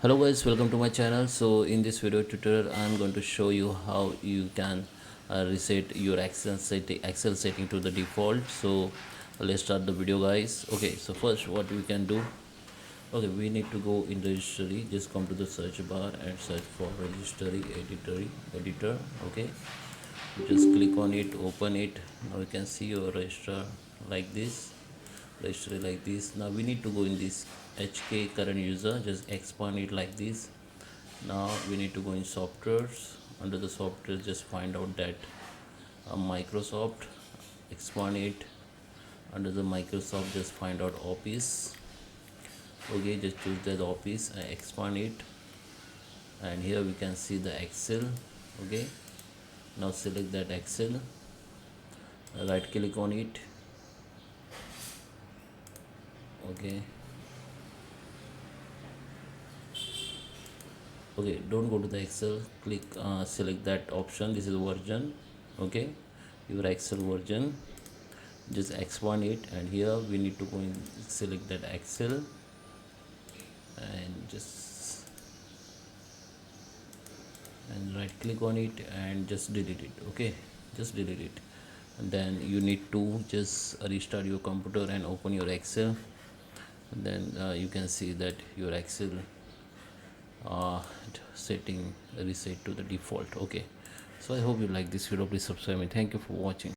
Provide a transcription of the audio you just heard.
Hello guys, welcome to my channel. So in this video tutorial I'm going to show you how you can reset your Excel setting to the default. So let's start the video guys. Okay, so first what we can do, okay, we need to go in the registry. Just come to the search bar and search for registry editor. Okay, just click on it, open it. Now you can see your register like this, registry like this. Now we need to go in this HK current user, just expand it like this. Now we need to go in softwares. Under the software, just find out that Microsoft, expand it. Under the Microsoft, just find out Office. Okay, just choose that Office and expand it, and here we can see the Excel. Okay, now select that Excel, right click on it. Okay, okay, don't go to the Excel, click select that option. This is version. Okay, your Excel version, just expand it, and here we need to go and select that Excel and just and right click on it and just delete it. Okay, just delete it, and then you need to just restart your computer and open your Excel, and then you can see that your Excel uh, setting reset to the default. Okay, so I hope you like this video. Please subscribe me. Thank you for watching.